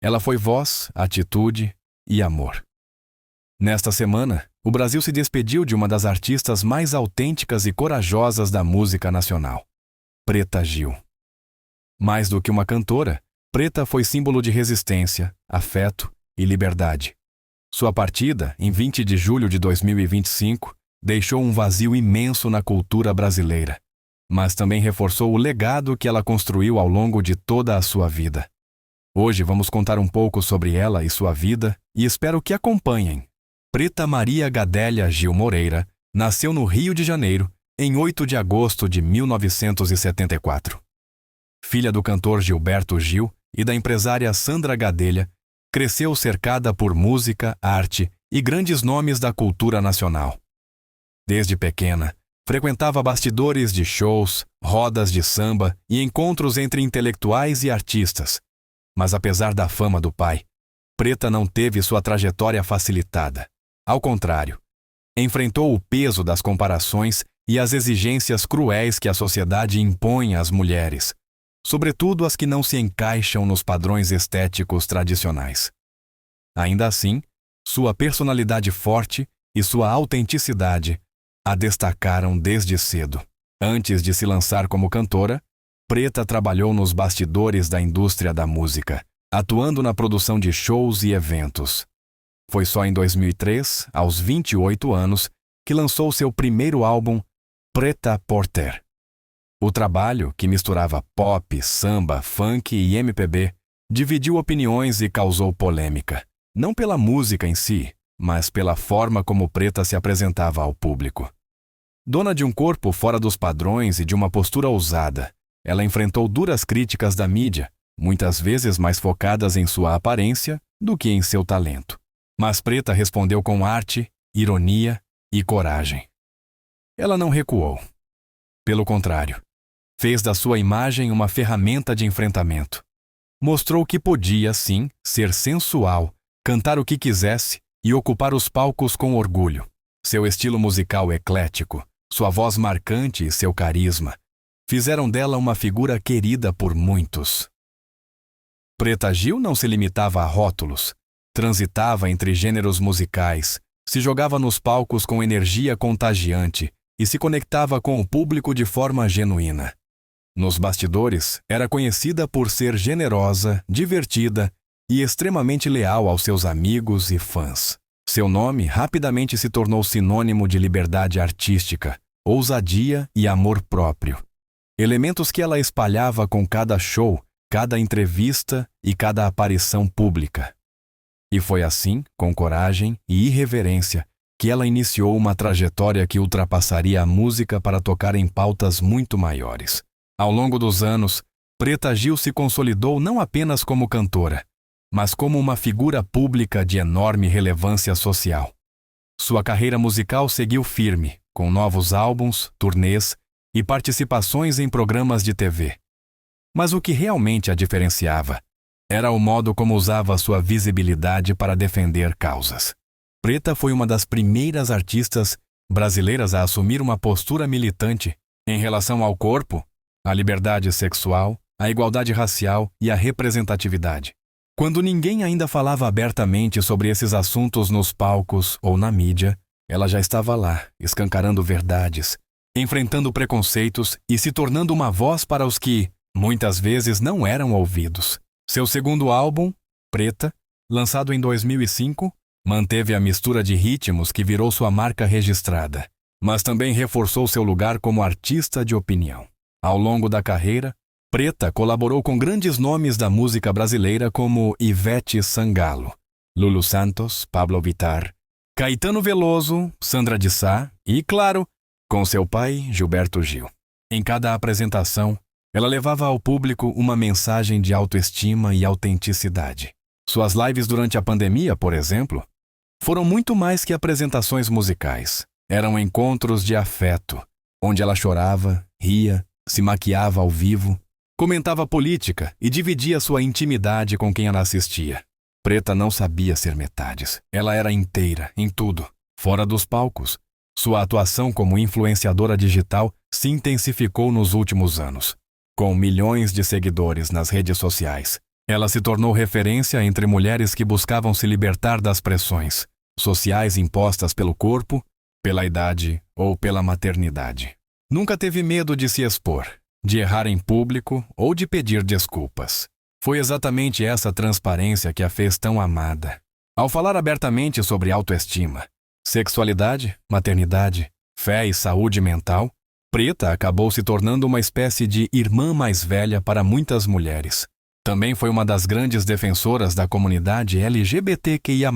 Ela foi voz, atitude e amor. Nesta semana, o Brasil se despediu de uma das artistas mais autênticas e corajosas da música nacional, Preta Gil. Mais do que uma cantora, Preta foi símbolo de resistência, afeto e liberdade. Sua partida, em 20 de julho de 2025, deixou um vazio imenso na cultura brasileira, mas também reforçou o legado que ela construiu ao longo de toda a sua vida. Hoje vamos contar um pouco sobre ela e sua vida e espero que acompanhem. Preta Maria Gadélia Gil Moreira nasceu no Rio de Janeiro em 8 de agosto de 1974. Filha do cantor Gilberto Gil e da empresária Sandra Gadélia, cresceu cercada por música, arte e grandes nomes da cultura nacional. Desde pequena, frequentava bastidores de shows, rodas de samba e encontros entre intelectuais e artistas. Mas apesar da fama do pai, Preta não teve sua trajetória facilitada. Ao contrário, enfrentou o peso das comparações e as exigências cruéis que a sociedade impõe às mulheres, sobretudo as que não se encaixam nos padrões estéticos tradicionais. Ainda assim, sua personalidade forte e sua autenticidade a destacaram desde cedo. Antes de se lançar como cantora, Preta trabalhou nos bastidores da indústria da música, atuando na produção de shows e eventos. Foi só em 2003, aos 28 anos, que lançou seu primeiro álbum, Preta Porter. O trabalho, que misturava pop, samba, funk e MPB, dividiu opiniões e causou polêmica, não pela música em si, mas pela forma como Preta se apresentava ao público. Dona de um corpo fora dos padrões e de uma postura ousada, ela enfrentou duras críticas da mídia, muitas vezes mais focadas em sua aparência do que em seu talento. Mas Preta respondeu com arte, ironia e coragem. Ela não recuou. Pelo contrário, fez da sua imagem uma ferramenta de enfrentamento. Mostrou que podia, sim, ser sensual, cantar o que quisesse e ocupar os palcos com orgulho. Seu estilo musical eclético, sua voz marcante e seu carisma fizeram dela uma figura querida por muitos. Preta Gil não se limitava a rótulos. Transitava entre gêneros musicais, se jogava nos palcos com energia contagiante e se conectava com o público de forma genuína. Nos bastidores, era conhecida por ser generosa, divertida e extremamente leal aos seus amigos e fãs. Seu nome rapidamente se tornou sinônimo de liberdade artística, ousadia e amor próprio. Elementos que ela espalhava com cada show, cada entrevista e cada aparição pública. E foi assim, com coragem e irreverência, que ela iniciou uma trajetória que ultrapassaria a música para tocar em pautas muito maiores. Ao longo dos anos, Preta Gil se consolidou não apenas como cantora, mas como uma figura pública de enorme relevância social. Sua carreira musical seguiu firme, com novos álbuns, turnês e participações em programas de TV. Mas o que realmente a diferenciava era o modo como usava sua visibilidade para defender causas. Preta foi uma das primeiras artistas brasileiras a assumir uma postura militante em relação ao corpo, à liberdade sexual, à igualdade racial e à representatividade. Quando ninguém ainda falava abertamente sobre esses assuntos nos palcos ou na mídia, ela já estava lá, escancarando verdades, enfrentando preconceitos e se tornando uma voz para os que, muitas vezes, não eram ouvidos. Seu segundo álbum, Preta, lançado em 2005, manteve a mistura de ritmos que virou sua marca registrada, mas também reforçou seu lugar como artista de opinião. Ao longo da carreira, Preta colaborou com grandes nomes da música brasileira como Ivete Sangalo, Lulu Santos, Pablo Vittar, Caetano Veloso, Sandra de Sá e, claro, com seu pai, Gilberto Gil. Em cada apresentação, ela levava ao público uma mensagem de autoestima e autenticidade. Suas lives durante a pandemia, por exemplo, foram muito mais que apresentações musicais. Eram encontros de afeto, onde ela chorava, ria, se maquiava ao vivo, comentava política e dividia sua intimidade com quem ela assistia. Preta não sabia ser metades. Ela era inteira, em tudo. Fora dos palcos, sua atuação como influenciadora digital se intensificou nos últimos anos. Com milhões de seguidores nas redes sociais, Ela se tornou referência entre mulheres que buscavam se libertar das pressões sociais impostas pelo corpo, pela idade ou pela maternidade. Nunca teve medo de se expor, de errar em público ou de pedir desculpas. Foi exatamente essa transparência que a fez tão amada. Ao falar abertamente sobre autoestima, sexualidade, maternidade, fé e saúde mental, Preta acabou se tornando uma espécie de irmã mais velha para muitas mulheres. Também foi uma das grandes defensoras da comunidade LGBTQIA+,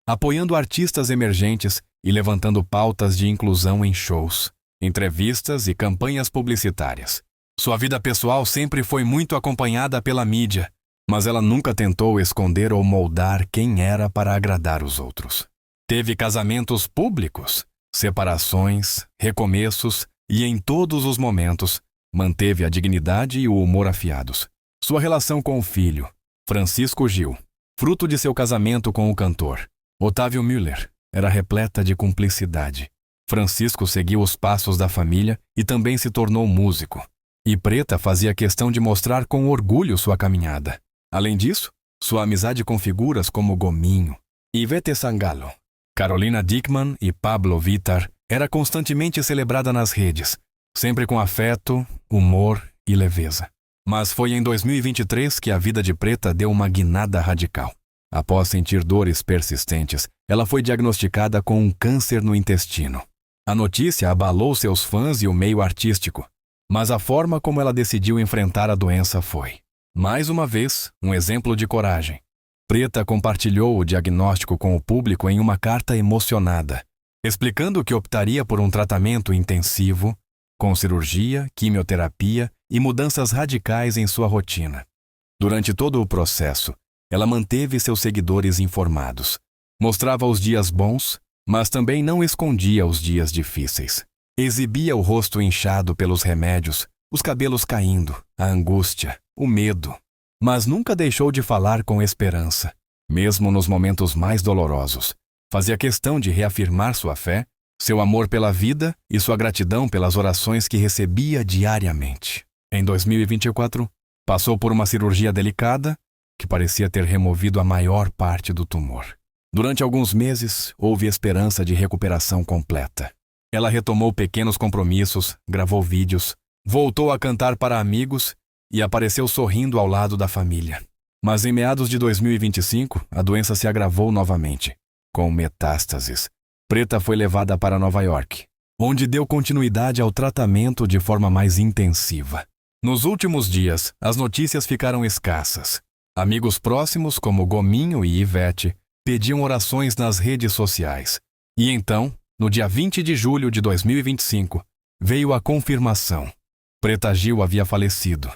apoiando artistas emergentes e levantando pautas de inclusão em shows, entrevistas e campanhas publicitárias. Sua vida pessoal sempre foi muito acompanhada pela mídia, mas ela nunca tentou esconder ou moldar quem era para agradar os outros. Teve casamentos públicos, separações, recomeços e, em todos os momentos, manteve a dignidade e o humor afiados. Sua relação com o filho, Francisco Gil, fruto de seu casamento com o cantor Otávio Müller, era repleta de cumplicidade. Francisco seguiu os passos da família e também se tornou músico. E Preta fazia questão de mostrar com orgulho sua caminhada. Além disso, sua amizade com figuras como Gominho, Ivete Sangalo, Carolina Dickmann e Pablo Vittar era constantemente celebrada nas redes, sempre com afeto, humor e leveza. Mas foi em 2023 que a vida de Preta deu uma guinada radical. Após sentir dores persistentes, ela foi diagnosticada com um câncer no intestino. A notícia abalou seus fãs e o meio artístico, mas a forma como ela decidiu enfrentar a doença foi, mais uma vez, um exemplo de coragem. Preta compartilhou o diagnóstico com o público em uma carta emocionada, explicando que optaria por um tratamento intensivo, com cirurgia, quimioterapia e mudanças radicais em sua rotina. Durante todo o processo, ela manteve seus seguidores informados. Mostrava os dias bons, mas também não escondia os dias difíceis. Exibia o rosto inchado pelos remédios, os cabelos caindo, a angústia, o medo. Mas nunca deixou de falar com esperança, mesmo nos momentos mais dolorosos. Fazia questão de reafirmar sua fé, seu amor pela vida e sua gratidão pelas orações que recebia diariamente. Em 2024, passou por uma cirurgia delicada que parecia ter removido a maior parte do tumor. Durante alguns meses, houve esperança de recuperação completa. Ela retomou pequenos compromissos, gravou vídeos, voltou a cantar para amigos e apareceu sorrindo ao lado da família. Mas em meados de 2025, a doença se agravou novamente, com metástases. Preta foi levada para Nova York, onde deu continuidade ao tratamento de forma mais intensiva. Nos últimos dias, as notícias ficaram escassas. Amigos próximos, como Gominho e Ivete, pediam orações nas redes sociais. E então, no dia 20 de julho de 2025, veio a confirmação. Preta Gil havia falecido,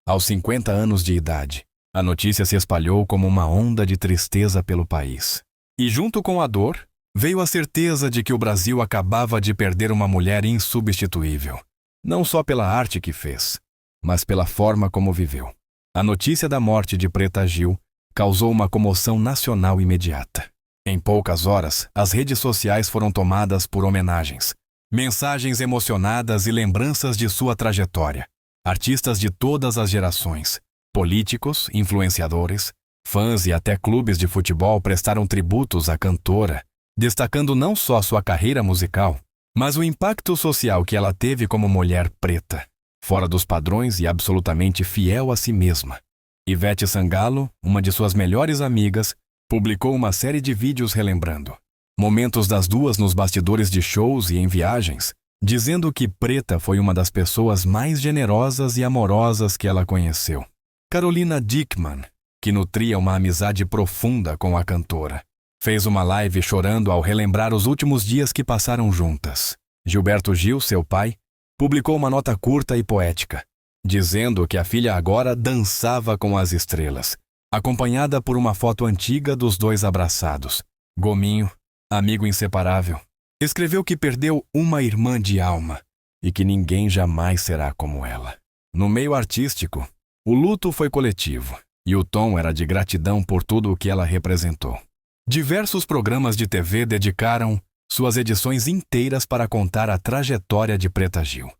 aos 50 anos de idade. A notícia se espalhou como uma onda de tristeza pelo país. E junto com a dor, veio a certeza de que o Brasil acabava de perder uma mulher insubstituível. Não só pela arte que fez, mas pela forma como viveu. A notícia da morte de Preta Gil causou uma comoção nacional imediata. Em poucas horas, as redes sociais foram tomadas por homenagens, mensagens emocionadas e lembranças de sua trajetória. Artistas de todas as gerações, políticos, influenciadores, fãs e até clubes de futebol prestaram tributos à cantora, destacando não só sua carreira musical, mas o impacto social que ela teve como mulher preta, fora dos padrões e absolutamente fiel a si mesma. Ivete Sangalo, uma de suas melhores amigas, publicou uma série de vídeos relembrando momentos das duas nos bastidores de shows e em viagens, dizendo que Preta foi uma das pessoas mais generosas e amorosas que ela conheceu. Carolina Dickmann, que nutria uma amizade profunda com a cantora, fez uma live chorando ao relembrar os últimos dias que passaram juntas. Gilberto Gil, seu pai, publicou uma nota curta e poética, dizendo que a filha agora dançava com as estrelas, acompanhada por uma foto antiga dos dois abraçados. Gominho, amigo inseparável, escreveu que perdeu uma irmã de alma e que ninguém jamais será como ela. No meio artístico, o luto foi coletivo e o tom era de gratidão por tudo o que ela representou. Diversos programas de TV dedicaram suas edições inteiras para contar a trajetória de Preta Gil.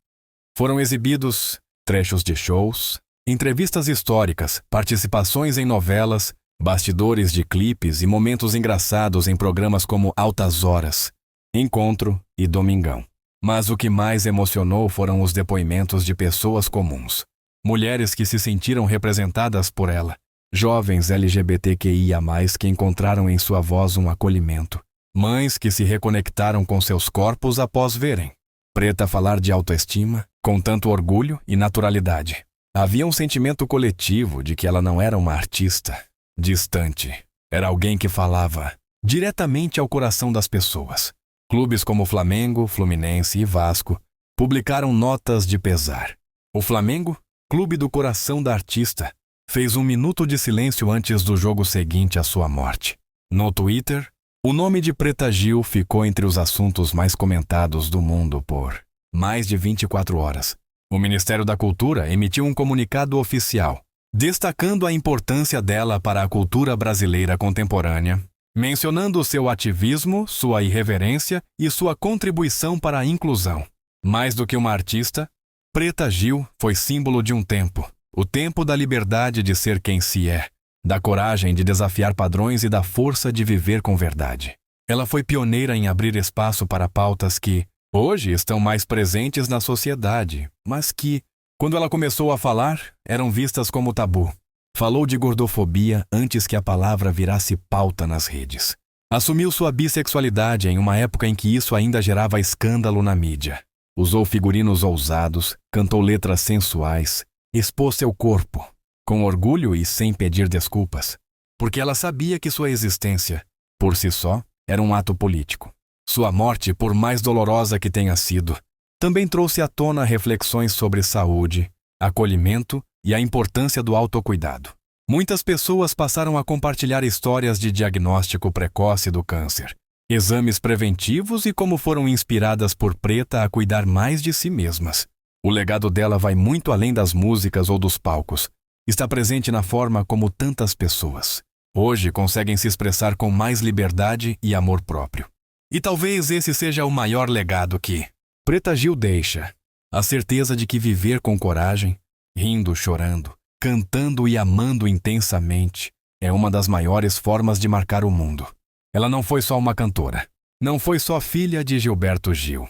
Foram exibidos trechos de shows, Entrevistas históricas, participações em novelas, bastidores de clipes e momentos engraçados em programas como Altas Horas, Encontro e Domingão. Mas o que mais emocionou foram os depoimentos de pessoas comuns. Mulheres que se sentiram representadas por ela. Jovens LGBTQIA+, que encontraram em sua voz um acolhimento. Mães que se reconectaram com seus corpos após verem Preta falar de autoestima com tanto orgulho e naturalidade. Havia um sentimento coletivo de que ela não era uma artista distante. Era alguém que falava diretamente ao coração das pessoas. Clubes como Flamengo, Fluminense e Vasco publicaram notas de pesar. O Flamengo, clube do coração da artista, fez 1 minuto de silêncio antes do jogo seguinte à sua morte. No Twitter, o nome de Preta Gil ficou entre os assuntos mais comentados do mundo por mais de 24 horas. O Ministério da Cultura emitiu um comunicado oficial, destacando a importância dela para a cultura brasileira contemporânea, mencionando seu ativismo, sua irreverência e sua contribuição para a inclusão. Mais do que uma artista, Preta Gil foi símbolo de um tempo, o tempo da liberdade de ser quem se é, da coragem de desafiar padrões e da força de viver com verdade. Ela foi pioneira em abrir espaço para pautas que, hoje, estão mais presentes na sociedade, mas que, quando ela começou a falar, eram vistas como tabu. Falou de gordofobia antes que a palavra virasse pauta nas redes. Assumiu sua bissexualidade em uma época em que isso ainda gerava escândalo na mídia. Usou figurinos ousados, cantou letras sensuais, expôs seu corpo, com orgulho e sem pedir desculpas, porque ela sabia que sua existência, por si só, era um ato político. Sua morte, por mais dolorosa que tenha sido, também trouxe à tona reflexões sobre saúde, acolhimento e a importância do autocuidado. Muitas pessoas passaram a compartilhar histórias de diagnóstico precoce do câncer, exames preventivos e como foram inspiradas por Preta a cuidar mais de si mesmas. O legado dela vai muito além das músicas ou dos palcos. Está presente na forma como tantas pessoas hoje conseguem se expressar com mais liberdade e amor próprio. E talvez esse seja o maior legado que Preta Gil deixa: a certeza de que viver com coragem, rindo, chorando, cantando e amando intensamente, é uma das maiores formas de marcar o mundo. Ela não foi só uma cantora, não foi só filha de Gilberto Gil.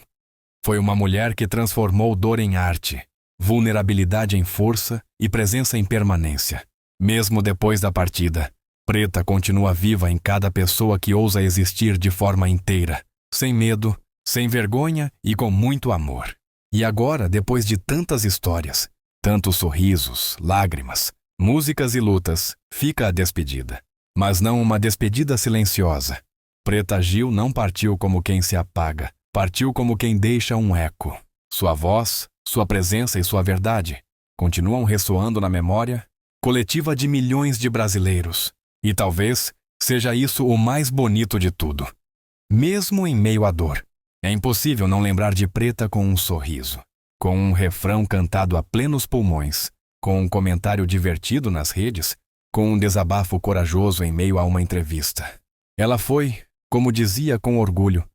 Foi uma mulher que transformou dor em arte, vulnerabilidade em força e presença em permanência. Mesmo depois da partida, Preta continua viva em cada pessoa que ousa existir de forma inteira, sem medo, sem vergonha e com muito amor. E agora, depois de tantas histórias, tantos sorrisos, lágrimas, músicas e lutas, fica a despedida. Mas não uma despedida silenciosa. Preta Gil não partiu como quem se apaga, partiu como quem deixa um eco. Sua voz, sua presença e sua verdade continuam ressoando na memória coletiva de milhões de brasileiros. E talvez seja isso o mais bonito de tudo. Mesmo em meio à dor, é impossível não lembrar de Preta com um sorriso, com um refrão cantado a plenos pulmões, com um comentário divertido nas redes, com um desabafo corajoso em meio a uma entrevista. Ela foi, como dizia com orgulho,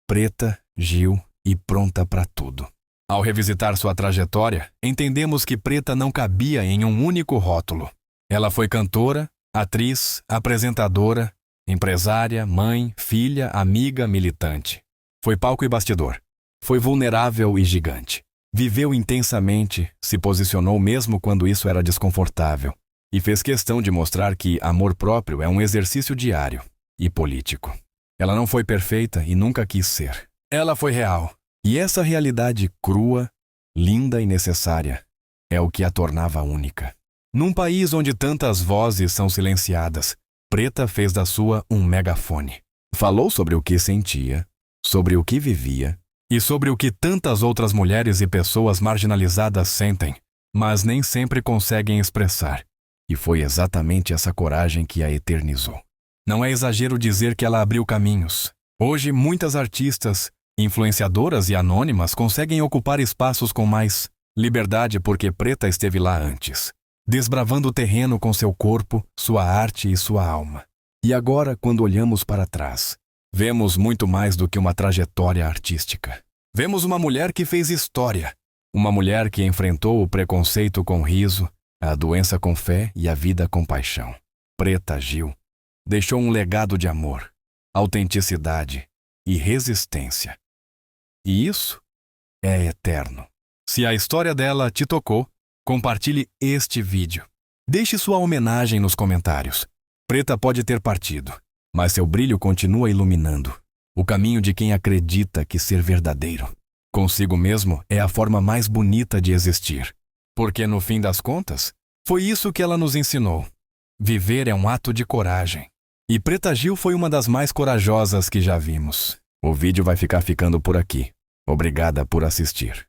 Preta Gil e pronta para tudo. Ao revisitar sua trajetória, entendemos que Preta não cabia em um único rótulo. Ela foi cantora, atriz, apresentadora, empresária, mãe, filha, amiga, militante. Foi palco e bastidor. Foi vulnerável e gigante. Viveu intensamente, se posicionou mesmo quando isso era desconfortável, e fez questão de mostrar que amor próprio é um exercício diário e político. Ela não foi perfeita e nunca quis ser. Ela foi real. E essa realidade crua, linda e necessária é o que a tornava única. Num país onde tantas vozes são silenciadas, Preta fez da sua um megafone. Falou sobre o que sentia, sobre o que vivia e sobre o que tantas outras mulheres e pessoas marginalizadas sentem, mas nem sempre conseguem expressar. E foi exatamente essa coragem que a eternizou. Não é exagero dizer que ela abriu caminhos. Hoje, muitas artistas, influenciadoras e anônimas conseguem ocupar espaços com mais liberdade porque Preta esteve lá antes, desbravando o terreno com seu corpo, sua arte e sua alma. E agora, quando olhamos para trás, vemos muito mais do que uma trajetória artística. Vemos uma mulher que fez história, uma mulher que enfrentou o preconceito com riso, A doença com fé e a vida com paixão. Preta Gil deixou um legado de amor, autenticidade e resistência. E isso é eterno. Se a história dela te tocou, compartilhe este vídeo. Deixe sua homenagem nos comentários. Preta pode ter partido, mas seu brilho continua iluminando o caminho de quem acredita que ser verdadeiro consigo mesmo é a forma mais bonita de existir. Porque, no fim das contas, foi isso que ela nos ensinou. Viver é um ato de coragem. E Preta Gil foi uma das mais corajosas que já vimos. O vídeo vai ficando por aqui. Obrigada por assistir.